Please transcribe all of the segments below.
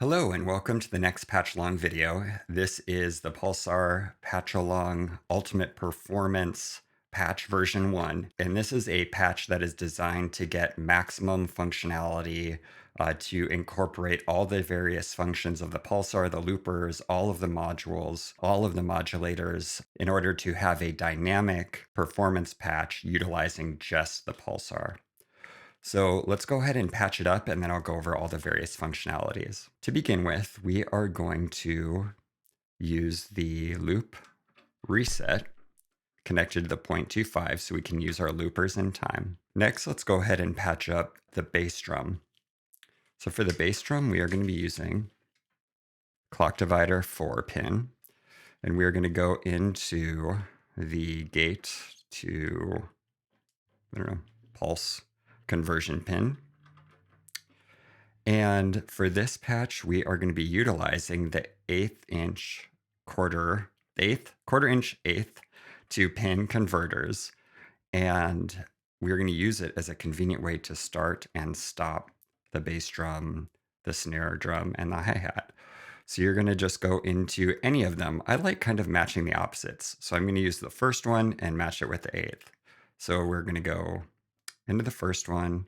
Hello and welcome to the next patch along video. This is the Pulsar patch along ultimate performance patch version 1, and this is a patch that is designed to get maximum functionality to incorporate all the various functions of the Pulsar, the loopers, all of the modules, all of the modulators in order to have a dynamic performance patch utilizing just the Pulsar. So let's go ahead and patch it up, and then I'll go over all the various functionalities. To begin with, we are going to use the loop reset connected to the 0.25 so we can use our loopers in time. Next, let's go ahead and patch up the bass drum. So for the bass drum, we are going to be using clock divider 4 pin, and we are going to go into the gate to, pulse conversion pin. And for this patch, we are going to be utilizing the quarter inch eighth to pin converters. And we're going to use it as a convenient way to start and stop the bass drum, the snare drum, and the hi-hat. So you're going to just go into any of them. I like kind of matching the opposites. So I'm going to use the first one and match it with the eighth. So we're going to go into the first one,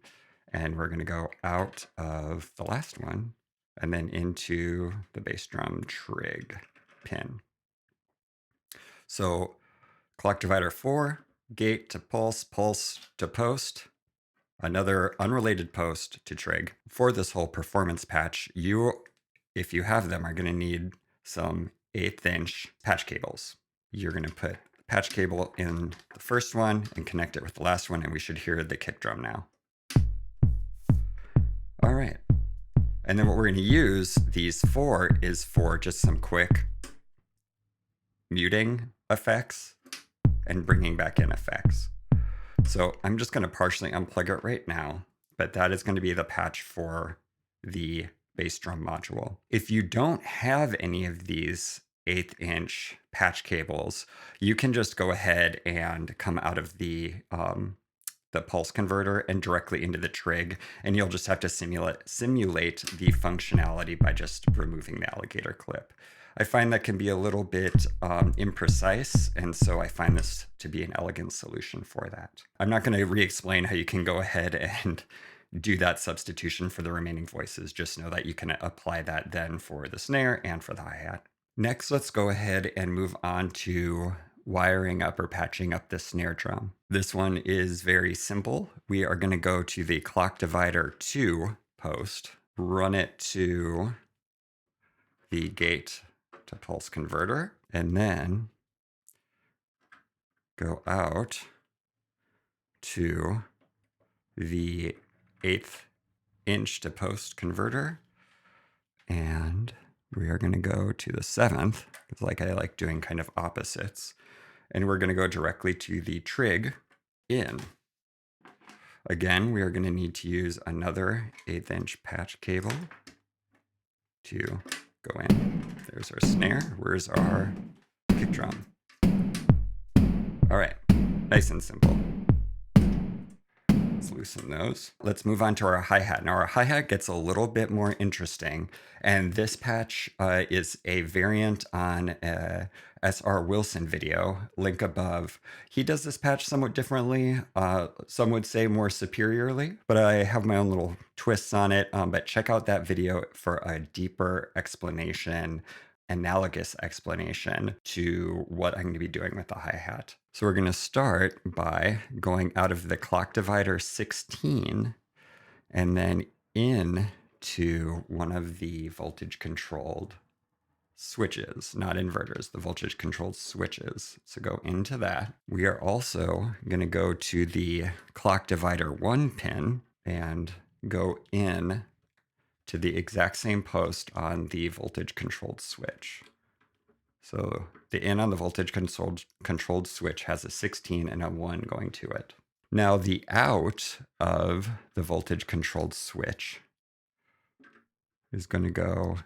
and we're going to go out of the last one and then into the bass drum trig pin. So clock divider 4, gate to pulse, pulse to post, another unrelated post to trig. For this whole performance patch, if you have them, are going to need some 1/8 inch patch cables. You're going to put patch cable in the first one and connect it with the last one, and we should hear the kick drum now. All right. And then what we're going to use these for is for just some quick muting effects and bringing back in effects. So I'm just going to partially unplug it right now, but that is going to be the patch for the bass drum module. If you don't have any of these 1/8 inch patch cables, you can just go ahead and come out of the pulse converter and directly into the trig, and you'll just have to simulate the functionality by just removing the alligator clip. I find that can be a little bit imprecise, and so I find this to be an elegant solution for that. I'm not going to re-explain how you can go ahead and do that substitution for the remaining voices. Just know that you can apply that then for the snare and for the hi-hat. Next, let's go ahead and move on to wiring up or patching up the snare drum. This one is very simple. We are going to go to the clock divider 2 post, run it to the gate to pulse converter, and then go out to the 1/8 inch to post converter, and we are going to go to the 7th, because I like doing kind of opposites, and we're going to go directly to the trig in. Again, we are going to need to use another 1/8 inch patch cable to go in. There's our snare. Where's our kick drum? All right, nice and simple. Let's loosen those. Let's move on to our hi-hat. Now our hi-hat gets a little bit more interesting, and this patch is a variant on SR Wilson video, link above. He does this patch somewhat differently. Some would say more superiorly, but I have my own little twists on it. But check out that video for a deeper explanation, analogous explanation to what I'm going to be doing with the hi-hat. So we're going to start by going out of the clock divider 16 and then into one of the voltage controlled switches, not inverters, the voltage controlled switches. So go into that. We are also going to go to the clock divider 1 pin and go in to the exact same post on the voltage controlled switch. So the in on the voltage controlled switch has a 16 and a 1 going to it. Now the out of the voltage controlled switch is going to go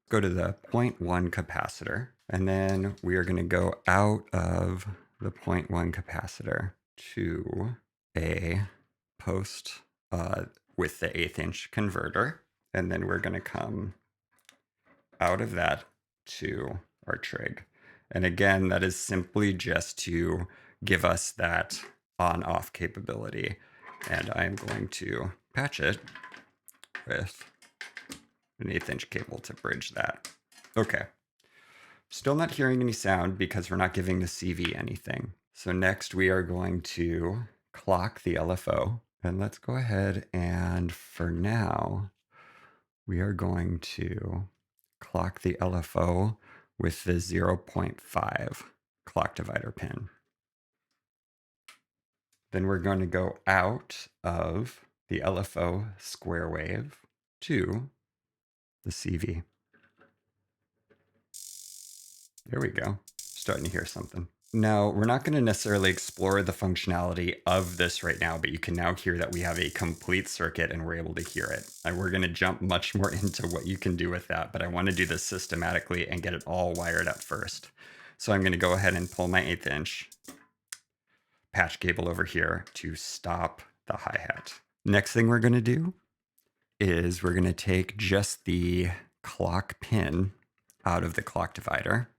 to the 0.1 capacitor, and then we are going to go out of the 0.1 capacitor to a post with the 1/8 inch converter, and then we're going to come out of that to our trig. And again, that is simply just to give us that on-off capability. And I'm going to patch it with an 1/8 inch cable to bridge that. Okay. Still not hearing any sound because we're not giving the CV anything. So next we are going to clock the LFO. And let's go ahead and for now, we are going to clock the LFO with the 0.5 clock divider pin. Then we're going to go out of the LFO square wave to the CV. There we go. Starting to hear something. Now, we're not going to necessarily explore the functionality of this right now, but you can now hear that we have a complete circuit and we're able to hear it. And we're going to jump much more into what you can do with that, but I want to do this systematically and get it all wired up first. So I'm going to go ahead and pull my 1/8 inch patch cable over here to stop the hi-hat. Next thing we're going to do is we're going to take just the clock pin out of the clock divider.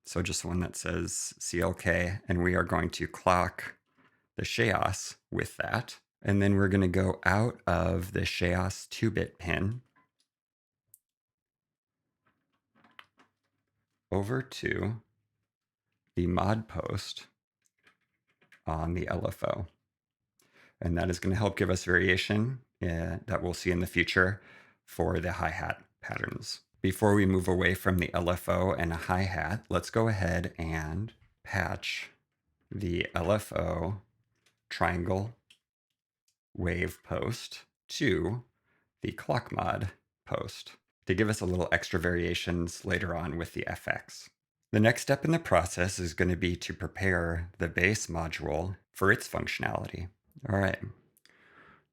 So just one that says CLK, and we are going to clock the Chaos with that. And then we're going to go out of the Chaos 2-bit pin over to the mod post on the LFO. And that is going to help give us variation that we'll see in the future for the hi-hat patterns. Before we move away from the LFO and a hi-hat, let's go ahead and patch the LFO triangle wave post to the clock mod post to give us a little extra variations later on with the FX. The next step in the process is going to be to prepare the base module for its functionality. All right.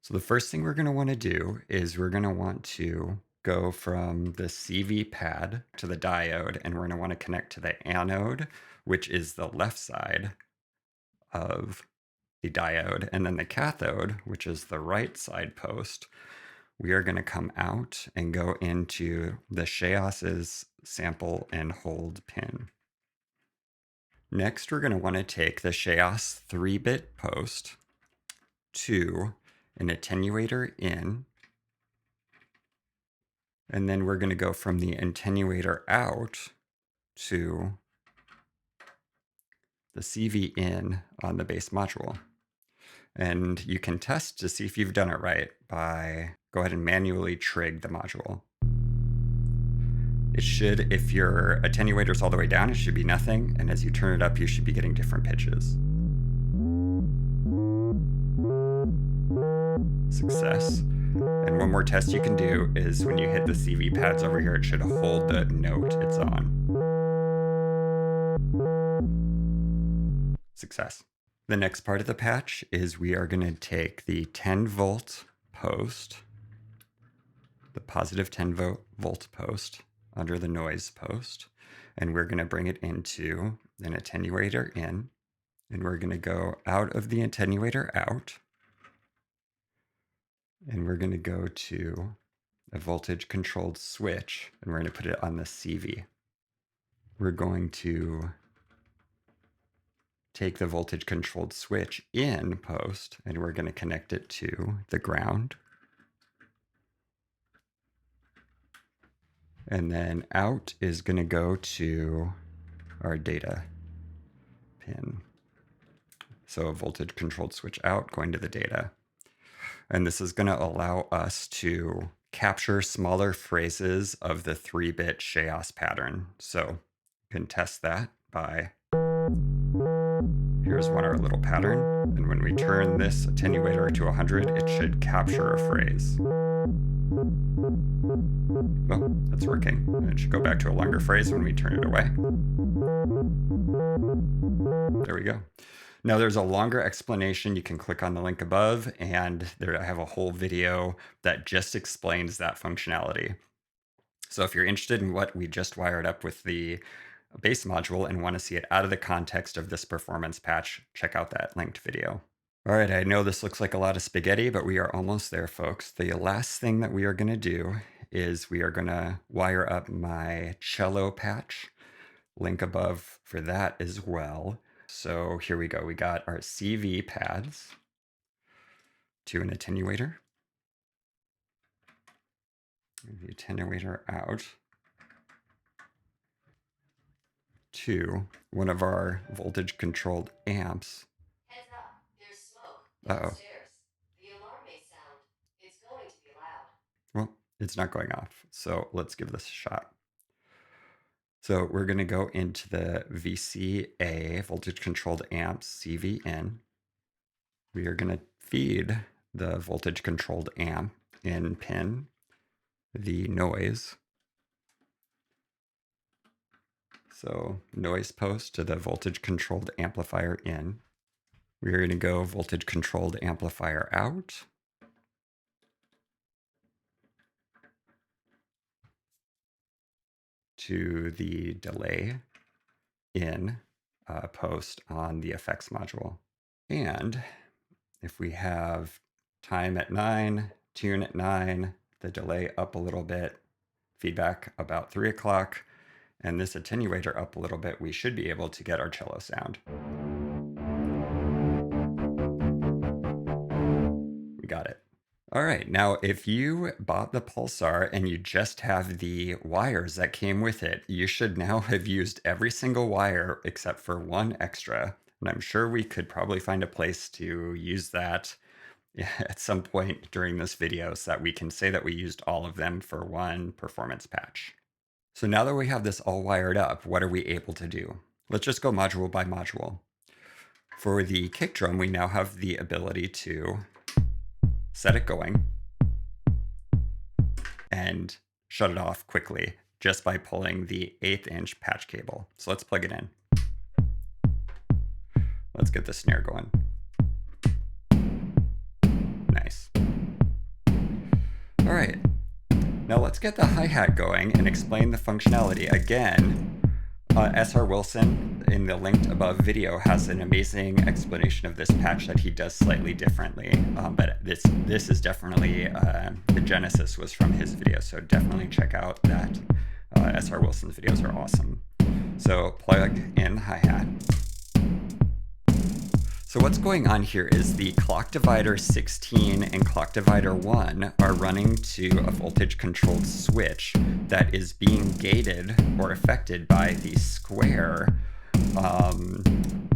So the first thing we're going to want to do is we're going to want to go from the CV pad to the diode, and we're going to want to connect to the anode, which is the left side of the diode, and then the cathode, which is the right side post. We are going to come out and go into the Chaos's sample and hold pin. Next, we're going to want to take the Chaos 3-bit post to an attenuator in, and then we're going to go from the attenuator out to the CV in on the base module. And you can test to see if you've done it right by go ahead and manually trig the module. It should, if your attenuator's all the way down, it should be nothing. And as you turn it up, you should be getting different pitches. Success. And one more test you can do is when you hit the CV pads over here, it should hold the note it's on. Success. The next part of the patch is we are going to take the 10-volt post, the positive 10-volt post under the noise post, and we're going to bring it into an attenuator in, and we're going to go out of the attenuator out, and we're going to go to a voltage controlled switch, and we're going to put it on the CV. We're going to take the voltage controlled switch in post, and we're going to connect it to the ground. And then out is going to go to our data pin. So a voltage controlled switch out going to the data. And this is going to allow us to capture smaller phrases of the 3-bit Chaos pattern. So you can test that by, here's our little pattern. And when we turn this attenuator to 100, it should capture a phrase. Well, that's working. And it should go back to a longer phrase when we turn it away. There we go. Now there's a longer explanation. You can click on the link above, and I have a whole video that just explains that functionality. So if you're interested in what we just wired up with the base module and want to see it out of the context of this performance patch, check out that linked video. All right, I know this looks like a lot of spaghetti, but we are almost there, folks. The last thing that we are going to do is we are going to wire up my cello patch. Link above for that as well. So here we go. We got our CV pads to an attenuator. Move the attenuator out to one of our voltage controlled amps. Heads up, there's smoke Uh-oh. downstairs. The alarm may sound. It's going to be loud. Well, it's not going off, so let's give this a shot. So we're going to go into the VCA, voltage controlled amps, CV in. We are going to feed the voltage controlled amp in pin the noise. So noise post to the voltage controlled amplifier in. We're going to go voltage controlled amplifier out. To the delay in post on the effects module. And if we have time at 9, tune at 9, the delay up a little bit, feedback about 3 o'clock, and this attenuator up a little bit, we should be able to get our cello sound. We got it. All right, now if you bought the Pulsar and you just have the wires that came with it, you should now have used every single wire except for one extra. And I'm sure we could probably find a place to use that at some point during this video so that we can say that we used all of them for one performance patch. So now that we have this all wired up, what are we able to do? Let's just go module by module. For the kick drum, we now have the ability to set it going and shut it off quickly just by pulling the 1/8 inch patch cable. So let's plug it in. Let's get the snare going. Nice. All right, now let's get the hi-hat going and explain the functionality. Again, SR Wilson in the linked above video has an amazing explanation of this patch that he does slightly differently, but this is definitely, the genesis was from his video, so definitely check out that. SR Wilson's videos are awesome. So plug in hi-hat. So what's going on here is the clock divider 16 and clock divider 1 are running to a voltage controlled switch that is being gated or affected by the square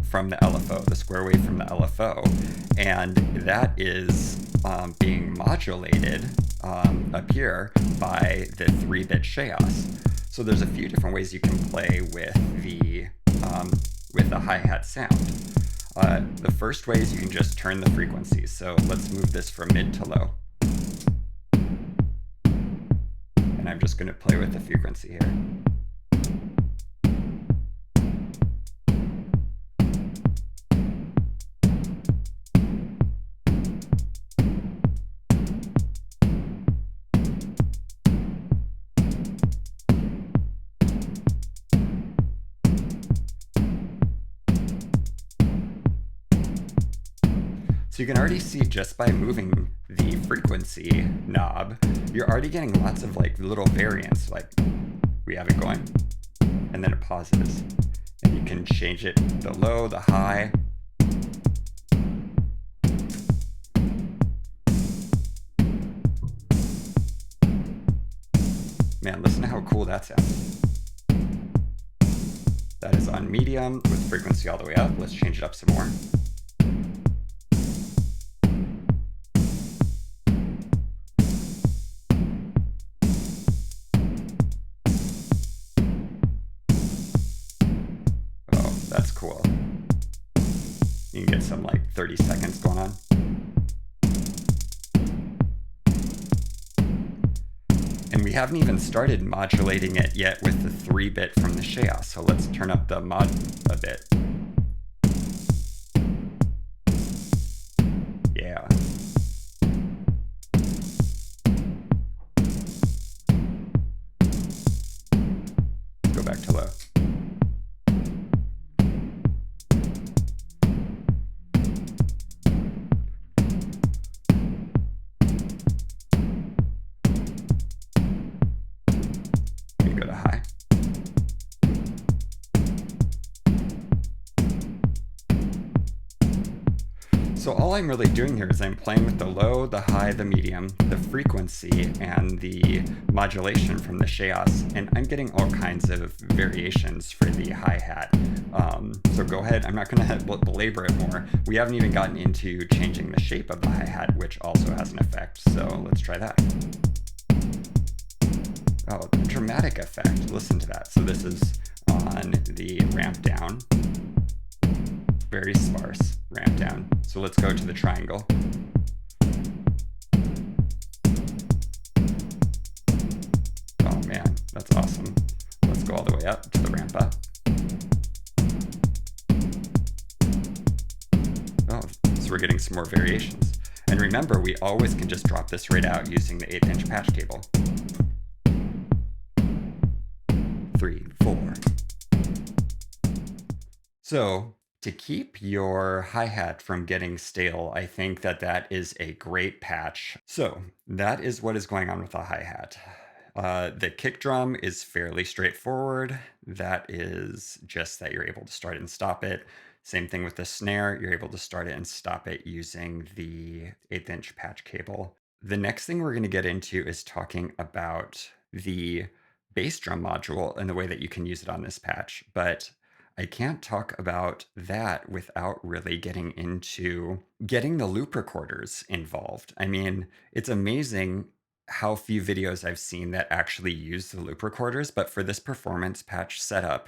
from the LFO, the square wave from the LFO. And that is being modulated up here by the 3-bit Chaos. So there's a few different ways you can play with the hi-hat sound. The first way is you can just turn the frequency. So let's move this from mid to low. And I'm just going to play with the frequency here. So you can already see just by moving the frequency knob, you're already getting lots of like little variants. Like we have it going and then it pauses. And you can change it, the low, the high. Man, listen to how cool that sounds. That is on medium with frequency all the way up. Let's change it up some more. That's cool. You can get some like 30 seconds going on. And we haven't even started modulating it yet with the 3-bit from the Chaos. So let's turn up the mod a bit. Yeah. Go back to low. go to high. So all I'm really doing here is I'm playing with the low, the high, the medium, the frequency, and the modulation from the chaos, and I'm getting all kinds of variations for the hi-hat. So go ahead, I'm not going to belabor it more. We haven't even gotten into changing the shape of the hi-hat, which also has an effect, so let's try that. Oh, dramatic effect, listen to that. So this is on the ramp down. Very sparse ramp down. So let's go to the triangle. Oh man, that's awesome. Let's go all the way up to the ramp up. Oh, so we're getting some more variations. And remember, we always can just drop this right out using the 1/8" patch cable. 3, 4. So to keep your hi-hat from getting stale, I think that is a great patch. So that is what is going on with the hi-hat. The kick drum is fairly straightforward. That is just that you're able to start and stop it. Same thing with the snare. You're able to start it and stop it using the 1/8" patch cable. The next thing we're going to get into is talking about the bass drum module and the way that you can use it on this patch. But I can't talk about that without really getting into getting the loop recorders involved. I mean, it's amazing how few videos I've seen that actually use the loop recorders, but for this performance patch setup,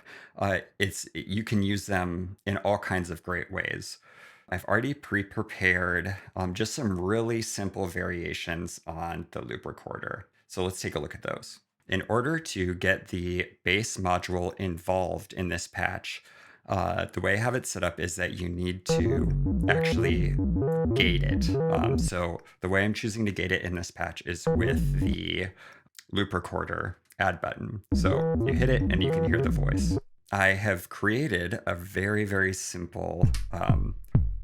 you can use them in all kinds of great ways. I've already pre-prepared just some really simple variations on the loop recorder. So let's take a look at those. In order to get the bass module involved in this patch, the way I have it set up is that you need to actually gate it. So the way I'm choosing to gate it in this patch is with the loop recorder add button. So you hit it and you can hear the voice. I have created a very, very simple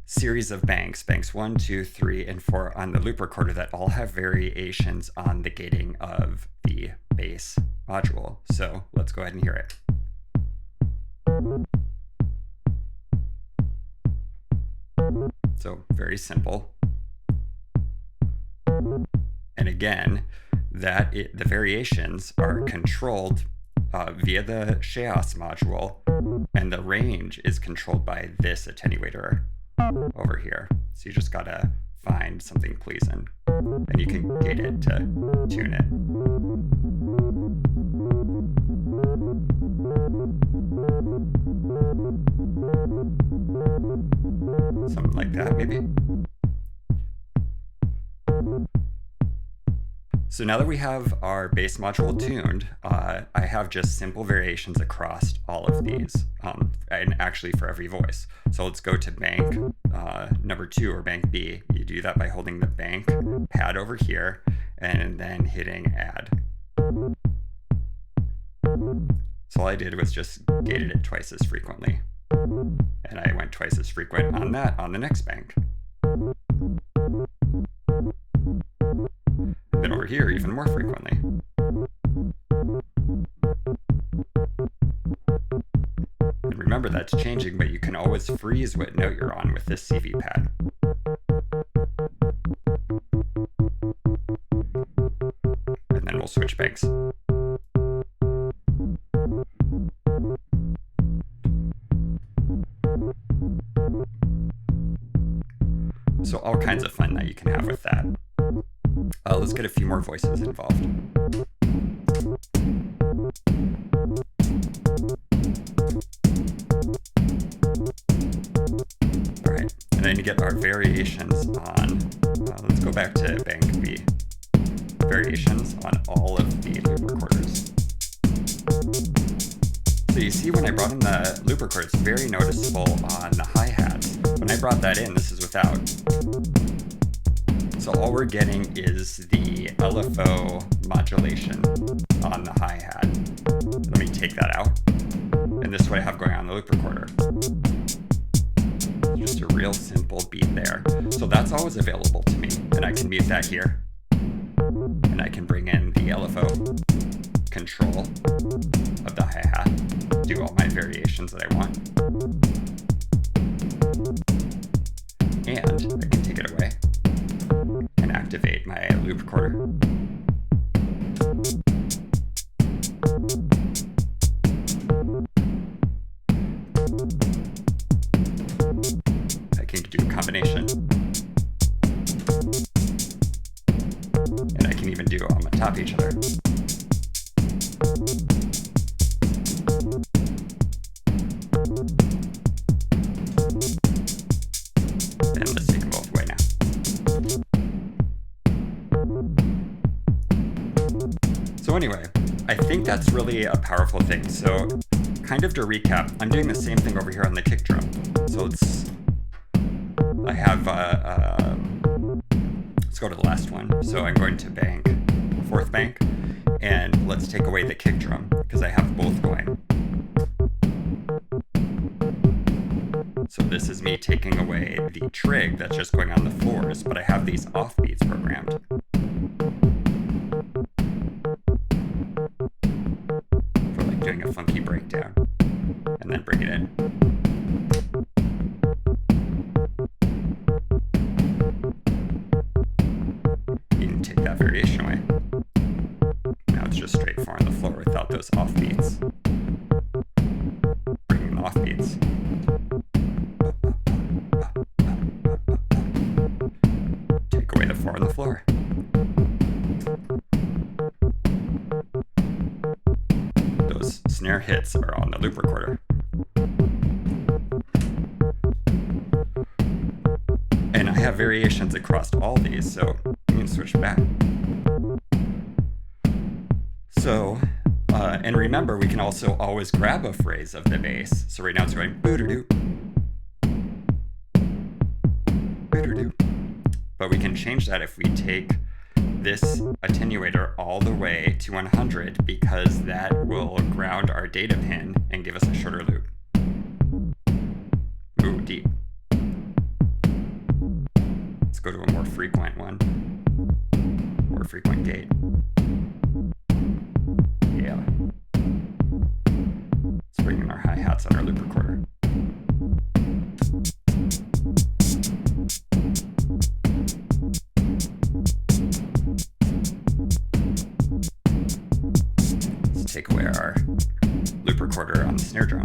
series of banks 1, 2, 3, and 4 on the loop recorder that all have variations on the gating of the bass module. So let's go ahead and hear it. So very simple. And again, the variations are controlled via the chaos module, and the range is controlled by this attenuator over here. So you just gotta find something pleasing, and you can gate it to tune it. Something like that, maybe. So now that we have our bass module tuned, I have just simple variations across all of these, and actually for every voice. So let's go to bank number 2 or bank B. You do that by holding the bank pad over here and then hitting add. So all I did was just gated it twice as frequently. And I went twice as frequent on that on the next bank. Then over here, even more frequently. And remember, that's changing, but you can always freeze what note you're on with this CV pad. And then we'll switch banks. So all kinds of fun that you can have with that. Let's get a few more voices involved. All right, and then you get our variations on, let's go back to bank B. Variations on all of the loop recorders. So you see when I brought in the loop recorder, it's very noticeable on the hi-hats. When I brought that in, this is without. So all we're getting is the LFO modulation on the hi-hat. Let me take that out. And this is what I have going on the loop recorder. Just a real simple beat there. So that's always available to me. And I can mute that here. And I can bring in the LFO control of the hi-hat, do all my variations that I want. And I can take it away and activate my loop recorder. I can do a combination. And I can even do them on top of each other. And let's take them both away now. So anyway, I think that's really a powerful thing. So kind of to recap, I'm doing the same thing over here on the kick drum. So I have, let's go to the last one. So I'm going to bank, fourth bank, and let's take away the kick drum because I have both going. So this is me taking away the trig that's just going on the fours, but I have these offbeats programmed. For like doing a funky breakdown, and then bring it in. You can take that variation away. Now it's just straight four on the floor without those offbeats. Bringing the offbeats. Take away the four on the floor. Those snare hits are on the loop recorder. And I have variations across all these, so you can switch back. So, and remember, we can also always grab a phrase of the bass. So right now it's going boo-doo-doo, boo-doo-doo. But we can change that if we take this attenuator all the way to 100 because that will ground our data pin and give us a shorter loop. Ooh, deep. Let's go to a more frequent one. More frequent gate. Yeah. Let's bring in our hi-hats on our loop recorder. Let's take away our loop recorder on the snare drum.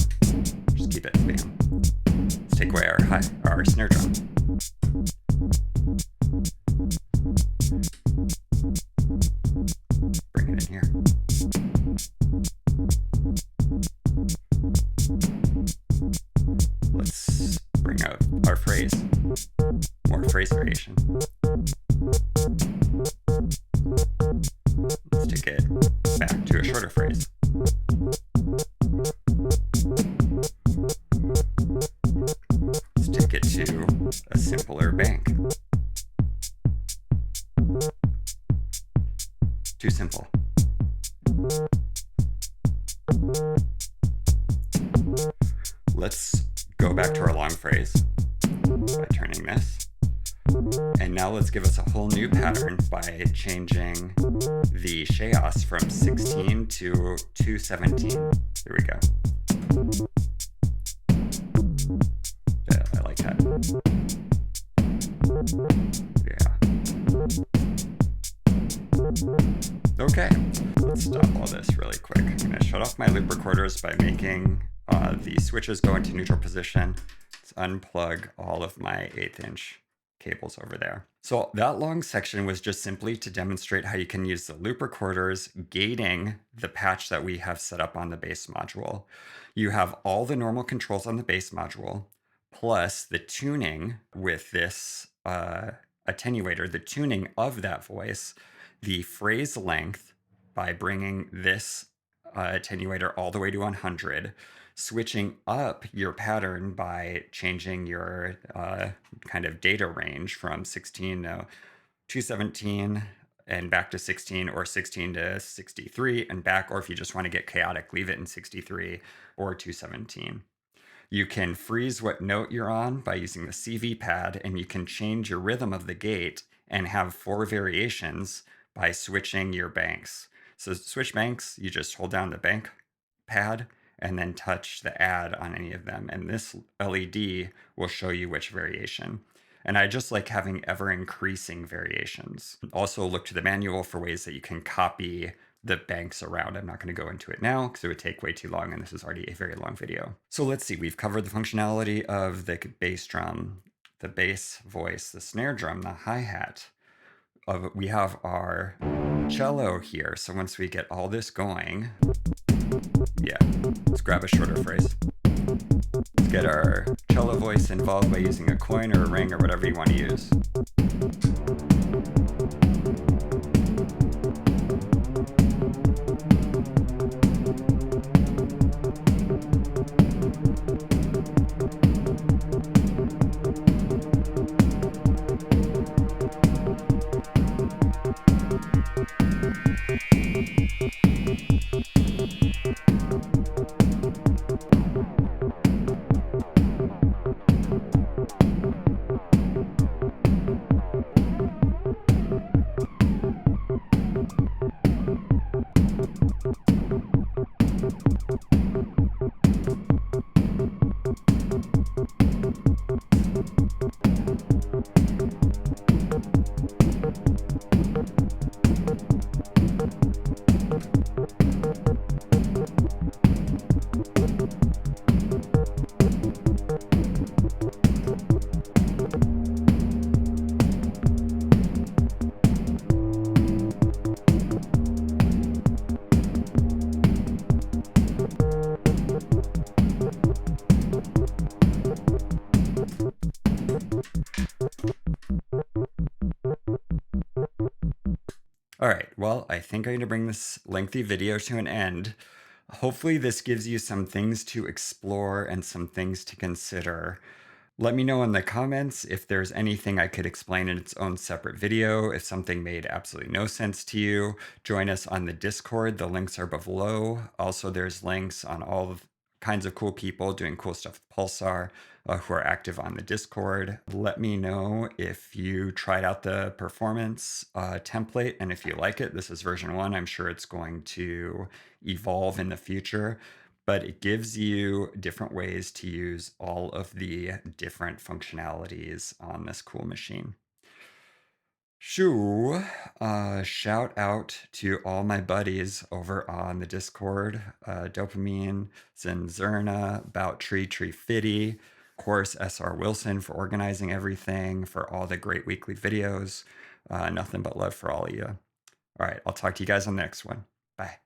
Just keep it bam. Let's take away our snare drum. Bring it in here. Let's bring out our phrase. More phrase variation. Let's take it back to a shorter phrase. Let's take it to a simpler bank. Too simple. Let's go back to our long phrase by turning this. And now let's give us a whole new pattern by changing the chaos from 16 to 217. Here we go. Yeah, I like that. Yeah. Okay, let's stop all this really quick. I'm going to shut off my loop recorders by making the switches go into neutral position. Let's unplug all of my 1/8 inch cables over there. So that long section was just simply to demonstrate how you can use the loop recorders gating the patch that we have set up on the bass module. You have all the normal controls on the bass module, plus the tuning with this attenuator, the tuning of that voice, the phrase length by bringing this attenuator all the way to 100, switching up your pattern by changing your kind of data range from 16 to 217 and back to 16, or 16 to 63 and back, or if you just want to get chaotic, leave it in 63 or 217. You can freeze what note you're on by using the CV pad, and you can change your rhythm of the gate and have 4 variations by switching your banks. So switch banks, you just hold down the bank pad and then touch the add on any of them. And this LED will show you which variation. And I just like having ever increasing variations. Also look to the manual for ways that you can copy the banks around. I'm not going to go into it now because it would take way too long and this is already a very long video. So let's see, we've covered the functionality of the bass drum, the bass voice, the snare drum, the hi-hat. We have our cello here. So once we get all this going, yeah, let's grab a shorter phrase. Let's get our cello voice involved by using a coin or a ring or whatever you want to use. All right, well, I think I'm going to bring this lengthy video to an end. Hopefully this gives you some things to explore and some things to consider. Let me know in the comments if there's anything I could explain in its own separate video, if something made absolutely no sense to you. Join us on the Discord, the links are below. Also, there's links on all kinds of cool people doing cool stuff with Pulsar who are active on the Discord. Let me know if you tried out the performance template and if you like it. This is version 1. I'm sure it's going to evolve in the future, but it gives you different ways to use all of the different functionalities on this cool machine. Shoo, shout out to all my buddies over on the Discord, Dopamine, ZnZerna, About Tree Fitty, of course, SR Wilson for organizing everything, for all the great weekly videos. Nothing but love for all of you. All right, I'll talk to you guys on the next one. Bye.